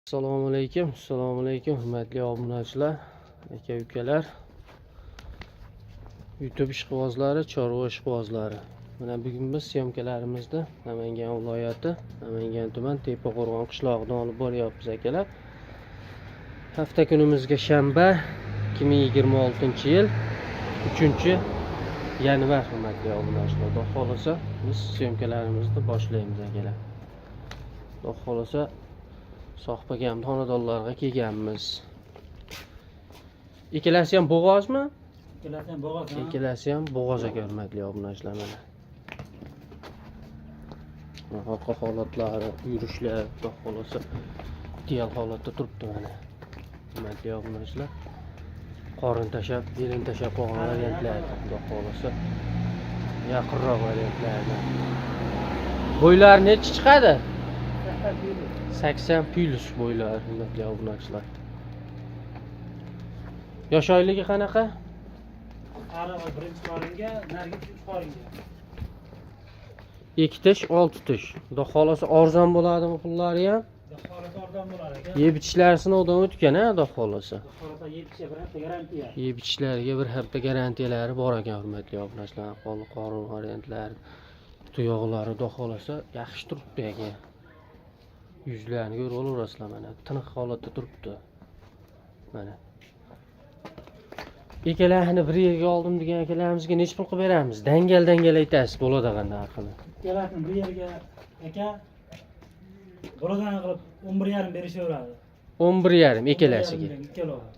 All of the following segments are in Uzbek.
Assalomu alaykum, hurmatli obunachilar, aka-ukalar, YouTube ishqibozlari, chorva ishqibozlari. Mana bugun biz syomkalarimizda Namangan viloyati, Namangan tuman Tepaqo'rg'on qishlog'idan olib boryapmiz akalar. Hafta kunimizga shanba, 2026-yil 3-yanvar hurmatli obunachilar. Xudo xolasa biz syomkalarimizni boshlaymiz akalar. Xudo xolasa sohbaga ham xonadonlarga kelganmiz. Ikkalasi ham bo'g'ozmi? Ikkalasi ham bo'g'oz. Ikkalasi ham bo'g'oz aka hurmatli obunachilar mana. Orqa holatlari, yurishlar, xudo xolasa ideal holatda turibdi mana. Hurmatli obunachilar. Qorin tashab, belin tashab qo'ygan variantlar, xudo xolasa yaqinroq variantlardan. Bo'ylari necha chiqadi? 80 plus bo'ylar hurmatli obunachilar. Yosh oyligi qanaqa? Qarag'i birinchi qoringa, narigi 3 qoringa. 2 tish, 6 tish. Xudo xolasa arzon bo'ladimi pullari ham? Xudo xolasa arzon bo'lar ekan. Yeb ichishlar sinovdan o'tgan, xudo xolasa. Xudo xolasa yeb ichishga bir hafta garantiya. Yeb ichishlariga bir hafta garantiyalari bor ekan hurmatli obunachilar. Qorin variantlari, tuyoqlari xudo xolasa yaxshi turibdi ekan. Yuzlarini ko'rib olaverasizlar mana. Tiniq holatda turibdi. Mana. Ikkalarini bir yerga oldim degan akalarimizga necha pul qilib beramiz? Dangal aytasiz bo'ladigan narxini. Ikkalasini bir yerga aka bo'ladigan qilib 11,5 berishaveradi. 11,5 ikkalasiga. Ikkalasi.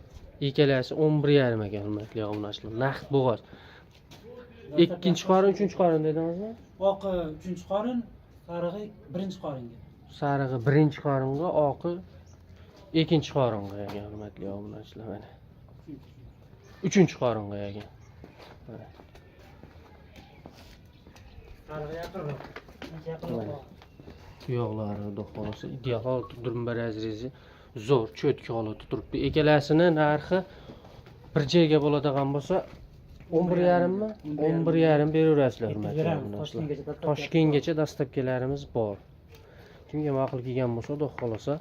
Ikkalasi 11,5 ekan hurmatli obunachilar. Naqd bo'g'oz. Ikkinchi qorin, uchinchi qorin dedingizmi? Oqi 3-qorin, sarig'i 1-qoringa. Sarig'i 1-qoringa, oqi 2-qoringa ekan hurmatli obunachilar mana. 3-qoringa ekan. Mana. Sarig'i yaqinroq. Yaqinroq. Tuyoqlari xudo xolasa ideal holatda durumbar azrizi zo'r, cho'tki holatda turibdi. Ikkalasini narxi bir joyga bo'ladigan bo'lsa 11,5 mi? 11,5 beraverasizlar hurmatli obunachilar. Toshkentgacha dastlabkilarimiz bor. Kimga ma'qul kelgan bo'lsa, xudo xolasa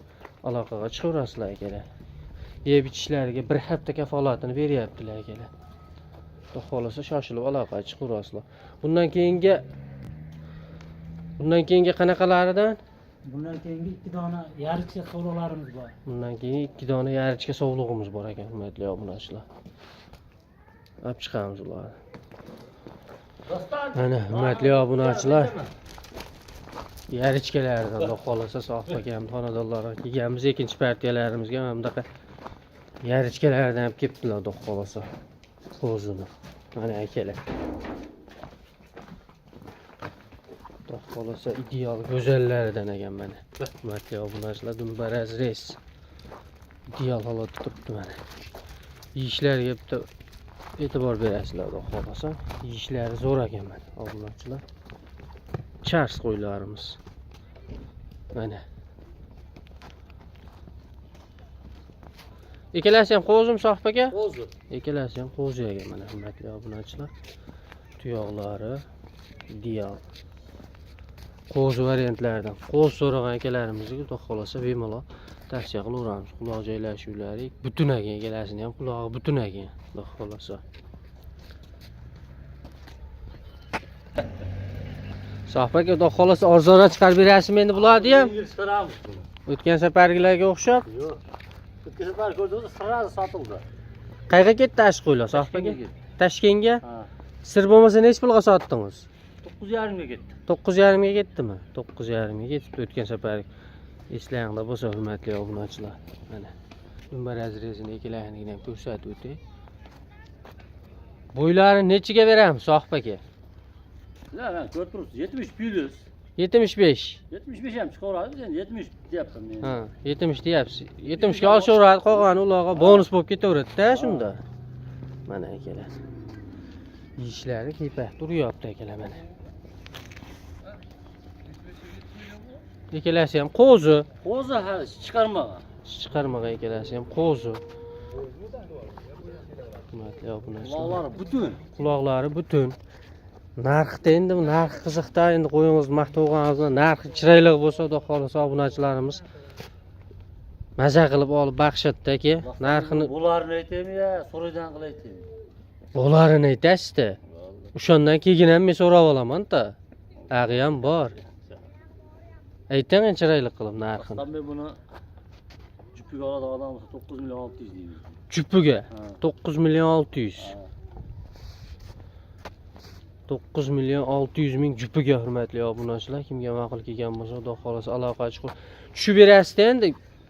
aloqaga chiqaverasizlar akalar. Yeb ichishlariga bir hafta kafolatini beryaptilar akalar. Xudo xolasa shoshilib aloqaga chiqaverasizlar. Bundan keyingi qanaqalaridan? Bundan keyingi 2 dona yarichka sovliqlarimiz bor. Bundan keyin 2 dona yarichka sovlig'imiz bor ekan hurmatli obunachilar. Olib chiqamiz ularni. Mana hurmatli obunachilar. Yarichkalardan xudo xolasa sohbaga ham xonadonlarga kelganmiz. Ikkinchi partiyalarimizga ham bunaqa yarichkalardan ham kelibdilar xudo xolasa. O'zini. Mana akalar. Xudo xolasa ideal go'zallaridan ekan mana. Hurmatli obunachilar, dumbaraz res. Ideal holatda turibdi mana. Yeyishlariga bitta e'tibor berasizlar xudo xolasa. Yeyishlari zo'r ekan mana obunachilar. Chars qo'ylarimiz. Mana. Ikkalasi ham qo'zimi sohbaga? Qo'zi. Ikkalasi ham qo'zi ekan mana hurmatli obunachilar. Tuyoqlari ideal. Qo'zi variantlaridan. Qo'z so'ragan akalarimizga xudo xolasa bemalol tavsiya qilaveramiz. Quloq joylashuvlari butun ekan, ikkalasini ham qulog'i butun ekan. Xudo xolasa. Sohbaga xudo xolasa arzon chiqarib berasizmi endi bularni ham? O'tgan safargilarga o'xshab? Yo'q. O'tgan safar ko'rdingiz, sirasi sotildi. Qayerga ketdi ash qo'ylar sohbaga? Toshkentga? Ha. Sir bo'lmasa necha pulga sotdingiz? 9,5 ga ketdi. 9,5 ga ketdimi? 9,5 ga ketibdi o'tgan safar. Eslangda bo'lsa hurmatli obunachilar. Mana. Dumbar azrezini ikkalarini ham ko'rsatib o'tay. Bo'ylari nechiga beramiz sohbaga? Lan ko'rib turibsiz, 70 plus. 75. 75 ham chiqaveradi, endi 70 deyapman men. Ha, 70 deyapsiz. 70 ga olishaveradi, qolgani ularga bonus bo'lib ketaveradi-da shunda. Mana akalar. Yeyishlari kepaq turyapti akalar mana. Ikkalasi ham qo'zi. Qo'zi hali chiqarmagan. Chiqarmagan ikkalasi ham qo'zi. Hurmatli obunachilar. Quloqlari butun. Quloqlari butun. Narxda endi narx qiziqda, endi qo'yingiz maqtovganingizda narxi chiroyli bo'lsa, xudo xolasa obunachilarimiz Maza qilib olib baqishatdi aka. Narxini Bularni aytaymi ya, so'raydan qilib aytaymi? bo'larini aytasiz-da. O'shandan keyin ham men so'rab olaman-da. Ag'i ham bor. Ayting chiroyli qilib narxini. Qasdan men buni jupiga oladigan odam bo'lsa 9 million 600 deymiz. Jupiga Ha. 9 million 600. 9 million 600 ming jupiga hurmatli obunachilar. Kimga ma'qul kelgan bo'lsa, xudo xolasa aloqa chiqib. Tushib berasiz endi.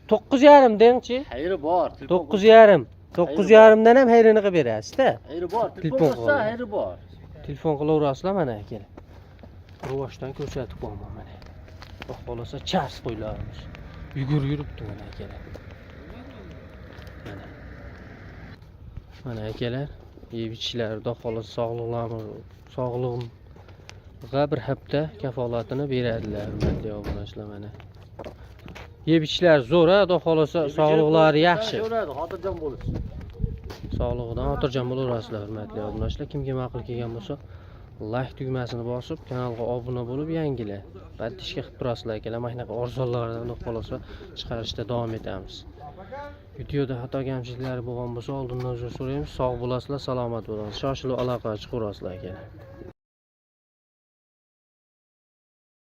9,5 dengchi. Hayri bor. 9,5. 9,5 dan ham hayrini qilib berasiz-da. Hayri bor. Telefon Telefon qilib. hayri bor. Telefon qilaverasizlar mana aka. Rivojdan ko'rsatib qo'yaman mana. Xudo xolasa chars qo'ylarimiz. Yuribdi mana akalar. Mana. Mana akalar, yeb ichishlar, xudo xolasa sog'lig'imga bir hafta kafolatini beradilar, hurmatli obunachilar mana. Yeb ichishlar zo'r, xudo xolasa sog'liqlari yaxshi. Ko'radi, xotirjam bo'lsin. Sog'lig'idan xotirjam bo'laverasizlar, hurmatli obunachilar. Kimga ma'qul kelgan bo'lsa, like tugmasini bosib, kanalga obuna bo'lib yangilar. Badishga qilib turasizlar akalar. Mana shunaqa arzonlardan xudo xolasa chiqarishda davom etamiz. Videoda xato kamchiliklar bo'lgan bo'lsa, oldindan uzr so'raymiz. Sog' bo'lasizlar, salomat bo'lasiz. Shoshilib aloqaga chiqaverasizlar akalar.